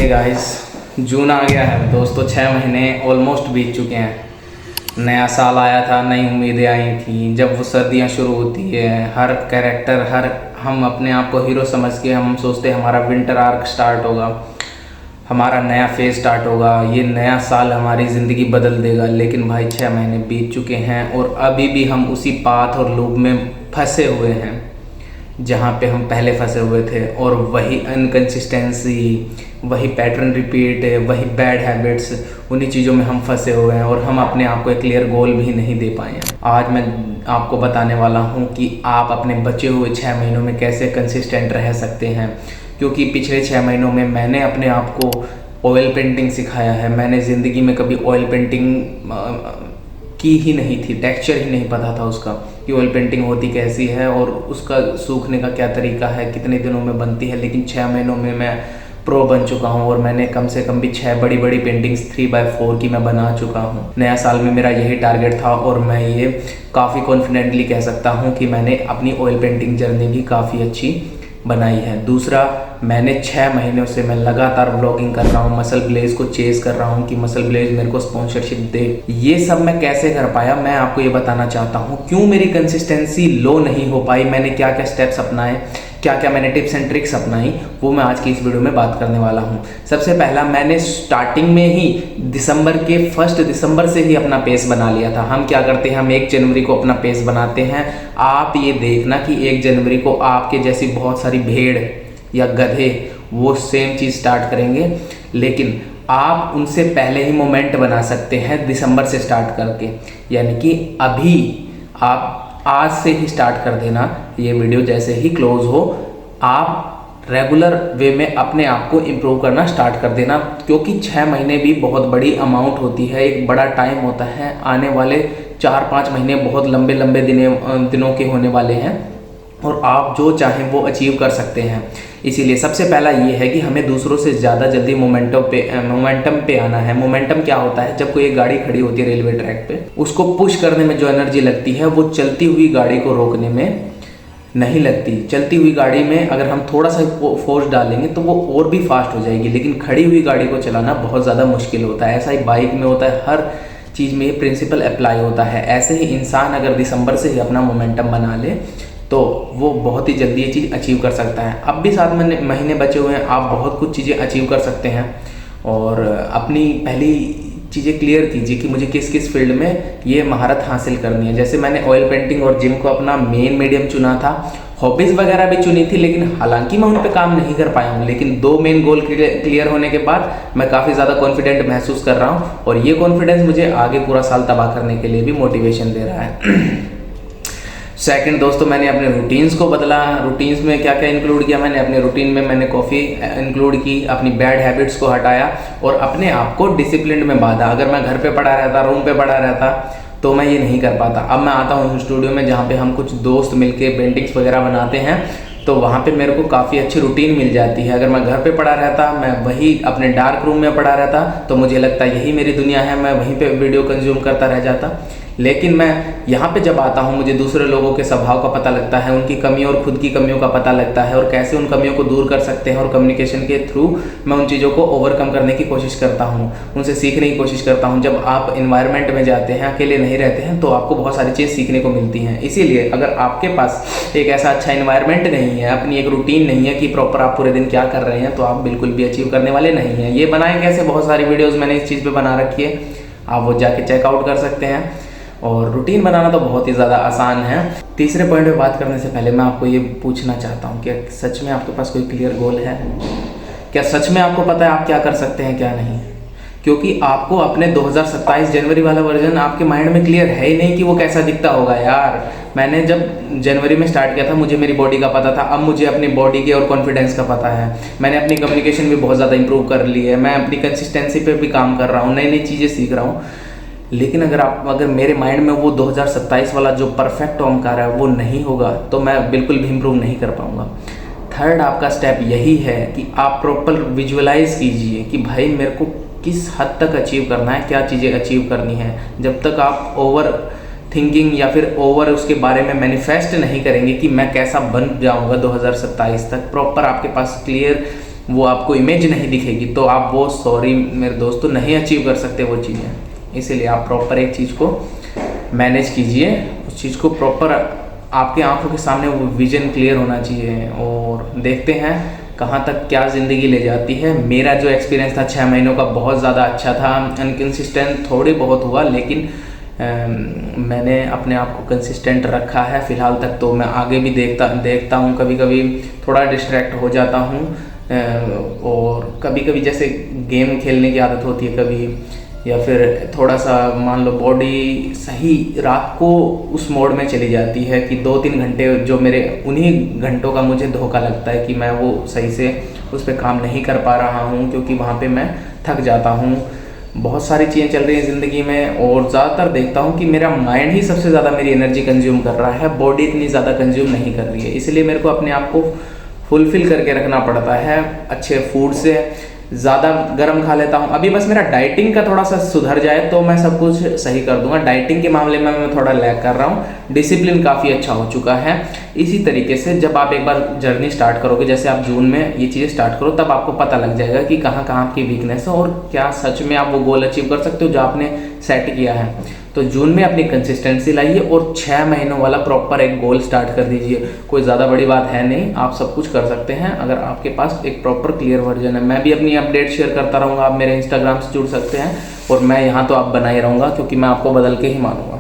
Hey guys, जून आ गया है दोस्तों। 6 महीने ऑलमोस्ट बीत चुके हैं। नया साल आया था, नई उम्मीदें आई थी। जब वो सर्दियां शुरू होती है, हर कैरेक्टर हम अपने आप को हीरो समझ के हम सोचते हैं हमारा विंटर आर्क स्टार्ट होगा, हमारा नया फेज स्टार्ट होगा, ये नया साल हमारी ज़िंदगी बदल देगा। लेकिन भाई 6 महीने बीत चुके हैं और अभी भी हम उसी पाथ और लूप में फंसे हुए हैं जहाँ पे हम पहले फंसे हुए थे। और वही अनकंसिस्टेंसी, वही पैटर्न रिपीट, वही बैड हैबिट्स, उन्हीं चीज़ों में हम फंसे हुए हैं और हम अपने आप को एक क्लियर गोल भी नहीं दे पाए हैं। आज मैं आपको बताने वाला हूँ कि आप अपने बचे हुए 6 महीनों में कैसे कंसिस्टेंट रह सकते हैं। क्योंकि पिछले 6 महीनों में मैंने अपने आप को ऑयल पेंटिंग सिखाया है। मैंने ज़िंदगी में कभी ऑयल पेंटिंग की ही नहीं थी, टेक्सचर ही नहीं पता था उसका कि ऑयल पेंटिंग होती कैसी है और उसका सूखने का क्या तरीका है, कितने दिनों में बनती है। लेकिन 6 महीनों में मैं प्रो बन चुका हूँ और मैंने कम से कम भी 6 बड़ी बड़ी पेंटिंग्स 3x4 की मैं बना चुका हूँ। नया साल में मेरा यही टारगेट था और मैं ये काफ़ी कॉन्फिडेंटली कह सकता हूँ कि मैंने अपनी ऑयल पेंटिंग जर्नी भी काफ़ी अच्छी बनाई है। दूसरा, मैंने 6 महीनों से मैं लगातार व्लॉगिंग कर रहा हूँ, मसल ब्लेज को चेस कर रहा हूँ कि मसल ब्लेज मेरे को स्पॉन्सरशिप दे। ये सब मैं कैसे कर पाया, मैं आपको ये बताना चाहता हूँ। क्यों मेरी कंसिस्टेंसी लो नहीं हो पाई, मैंने क्या क्या स्टेप्स अपनाए, क्या क्या मैंने टिप्स एंड ट्रिक्स अपनाई, वो मैं आज की इस वीडियो में बात करने वाला हूँ। सबसे पहला, मैंने स्टार्टिंग में ही दिसंबर के 1 दिसंबर से ही अपना पेस बना लिया था। हम क्या करते हैं, हम 1 जनवरी को अपना पेस बनाते हैं। आप ये देखना कि 1 जनवरी को आपके जैसी बहुत सारी भेड़ या गधे वो सेम चीज़ स्टार्ट करेंगे, लेकिन आप उनसे पहले ही मोमेंट बना सकते हैं दिसंबर से स्टार्ट करके। यानी कि अभी आप आज से ही स्टार्ट कर देना। ये वीडियो जैसे ही क्लोज हो, आप रेगुलर वे में अपने आप को इम्प्रूव करना स्टार्ट कर देना। क्योंकि 6 महीने भी बहुत बड़ी अमाउंट होती है, एक बड़ा टाइम होता है। आने वाले 4-5 महीने बहुत लंबे लंबे दिनों के होने वाले हैं और आप जो चाहें वो अचीव कर सकते हैं। इसीलिए सबसे पहला ये है कि हमें दूसरों से ज़्यादा जल्दी मोमेंटम पे आना है। मोमेंटम क्या होता है, जब कोई एक गाड़ी खड़ी होती है रेलवे ट्रैक पे, उसको पुश करने में जो एनर्जी लगती है वो चलती हुई गाड़ी को रोकने में नहीं लगती। चलती हुई गाड़ी में अगर हम थोड़ा सा फोर्स डालेंगे तो वो और भी फास्ट हो जाएगी, लेकिन खड़ी हुई गाड़ी को चलाना बहुत ज़्यादा मुश्किल होता है। ऐसा ही बाइक में होता है, हर चीज़ में ये प्रिंसिपल अप्लाई होता है। ऐसे ही इंसान अगर दिसंबर से ही अपना मोमेंटम बना ले तो वो बहुत ही जल्दी ये चीज़ अचीव कर सकता है। अब भी 7 महीने बचे हुए हैं, आप बहुत कुछ चीज़ें अचीव कर सकते हैं। और अपनी पहली चीज़ें क्लियर कीजिए कि मुझे किस किस फील्ड में ये महारत हासिल करनी है। जैसे मैंने ऑयल पेंटिंग और जिम को अपना मेन मीडियम चुना था, हॉबीज़ वगैरह भी चुनी थी, लेकिन हालांकि मैं उन पर काम नहीं कर पाया हूँ। लेकिन 2 मेन गोल क्लियर होने के बाद मैं काफ़ी ज़्यादा कॉन्फिडेंट महसूस कर रहा हूँ और ये कॉन्फिडेंस मुझे आगे पूरा साल तबाह करने के लिए भी मोटिवेशन दे रहा है। सेकंड दोस्तों, मैंने अपने रूटीन्स को बदला। रूटीन्स में क्या क्या इंक्लूड किया मैंने अपने रूटीन में, मैंने कॉफ़ी इंक्लूड की, अपनी बैड हैबिट्स को हटाया और अपने आप को डिसिप्लिन में बांधा। अगर मैं घर पे पड़ा रहता, रूम पे पड़ा रहता, तो मैं ये नहीं कर पाता। अब मैं आता हूँ स्टूडियो में जहाँ पे हम कुछ दोस्त मिलके पेंटिंग्स वगैरह बनाते हैं, तो वहाँ पे मेरे को काफ़ी अच्छी रूटीन मिल जाती है। अगर मैं घर पे पड़ा रहता, मैं वही अपने डार्क रूम में पड़ा रहता, तो मुझे लगता यही मेरी दुनिया है, मैं वहीं पे वीडियो कंज्यूम करता रह जाता। लेकिन मैं यहाँ पे जब आता हूँ, मुझे दूसरे लोगों के स्वभाव का पता लगता है, उनकी कमियों और खुद की कमियों का पता लगता है और कैसे उन कमियों को दूर कर सकते हैं। और कम्युनिकेशन के थ्रू मैं उन चीज़ों को ओवरकम करने की कोशिश करता हूँ, उनसे सीखने की कोशिश करता हूँ। जब आप इन्वायरमेंट में जाते हैं, अकेले नहीं रहते हैं, तो आपको बहुत सारी चीज़ सीखने को मिलती हैं। इसीलिए अगर आपके पास एक ऐसा अच्छा इन्वायरमेंट नहीं है, अपनी एक रूटीन नहीं है कि प्रॉपर आप पूरे दिन क्या कर रहे हैं, तो आप बिल्कुल भी अचीव करने वाले नहीं हैं। ये बनाए कैसे, बहुत सारी वीडियोज़ मैंने इस चीज़ पर बना रखी है, आप वो जाके चेकआउट कर सकते हैं। और रूटीन बनाना तो बहुत ही ज़्यादा आसान है। तीसरे पॉइंट पे बात करने से पहले मैं आपको ये पूछना चाहता हूँ कि सच में आपके पास कोई क्लियर गोल है? क्या सच में आपको पता है आप क्या कर सकते हैं, क्या नहीं? क्योंकि आपको अपने 2027 जनवरी वाला वर्जन आपके माइंड में क्लियर है ही नहीं कि वो कैसा दिखता होगा। यार, मैंने जब जनवरी में स्टार्ट किया था, मुझे मेरी बॉडी का पता था। अब मुझे अपनी बॉडी के और कॉन्फिडेंस का पता है। मैंने अपनी कम्युनिकेशन भी बहुत ज़्यादा इंप्रूव कर ली है। मैं अपनी कंसिस्टेंसी पे भी काम कर रहा हूँ, नई नई चीज़ें सीख रहा हूँ। लेकिन अगर मेरे माइंड में वो 2027 वाला जो परफेक्ट ओमकार है वो नहीं होगा, तो मैं बिल्कुल भी इम्प्रूव नहीं कर पाऊँगा। थर्ड आपका स्टेप यही है कि आप प्रॉपर विजुअलाइज कीजिए कि भाई मेरे को किस हद तक अचीव करना है, क्या चीज़ें अचीव करनी है। जब तक आप ओवर थिंकिंग या फिर ओवर उसके बारे में मैनिफेस्ट नहीं करेंगे कि मैं कैसा बन जाऊंगा 2027 तक, प्रॉपर आपके पास क्लियर वो आपको इमेज नहीं दिखेगी तो आप वो सॉरी मेरे दोस्तों नहीं अचीव कर सकते वो चीज़ें। इसीलिए आप प्रॉपर एक चीज़ को मैनेज कीजिए, उस चीज़ को प्रॉपर आपके आंखों के सामने वो विजन क्लियर होना चाहिए। और देखते हैं कहाँ तक क्या ज़िंदगी ले जाती है। मेरा जो एक्सपीरियंस था 6 महीनों का बहुत ज़्यादा अच्छा था। अनकंसिस्टेंट थोड़ी बहुत हुआ, लेकिन मैंने अपने आप को कंसिस्टेंट रखा है फ़िलहाल तक। तो मैं आगे भी देखता हूँ, कभी कभी थोड़ा डिस्ट्रैक्ट हो जाता हूँ, और कभी कभी जैसे गेम खेलने की आदत होती है कभी, या फिर थोड़ा सा मान लो बॉडी सही रात को उस मोड में चली जाती है कि 2-3 घंटे जो मेरे उन्हीं घंटों का मुझे धोखा लगता है कि मैं वो सही से उस पर काम नहीं कर पा रहा हूँ, क्योंकि वहाँ पे मैं थक जाता हूँ। बहुत सारी चीज़ें चल रही हैं ज़िंदगी में, और ज़्यादातर देखता हूँ कि मेरा माइंड ही सबसे ज़्यादा मेरी एनर्जी कंज्यूम कर रहा है, बॉडी इतनी ज़्यादा कंज्यूम नहीं कर रही है। इसलिए मेरे को अपने आप को फुलफिल करके रखना पड़ता है अच्छे फूड से। ज़्यादा गर्म खा लेता हूँ, अभी बस मेरा डाइटिंग का थोड़ा सा सुधर जाए तो मैं सब कुछ सही कर दूंगा। डाइटिंग के मामले में मैं थोड़ा लैग कर रहा हूँ, डिसिप्लिन काफ़ी अच्छा हो चुका है। इसी तरीके से जब आप एक बार जर्नी स्टार्ट करोगे, जैसे आप जून में ये चीज़ें स्टार्ट करो, तब आपको पता लग जाएगा कि कहाँ कहाँ आपकी वीकनेस है और क्या सच में आप वो गोल अचीव कर सकते हो जो आपने सेट किया है। तो जून में अपनी कंसिस्टेंसी लाइए और 6 महीनों वाला प्रॉपर एक गोल स्टार्ट कर दीजिए। कोई ज़्यादा बड़ी बात है नहीं, आप सब कुछ कर सकते हैं अगर आपके पास एक प्रॉपर क्लियर वर्जन है। मैं भी अपनी अपडेट शेयर करता रहूँगा, आप मेरे इंस्टाग्राम से जुड़ सकते हैं, और मैं यहाँ तो आप बनाए रहूँगा क्योंकि मैं आपको बदल के ही मानूंगा।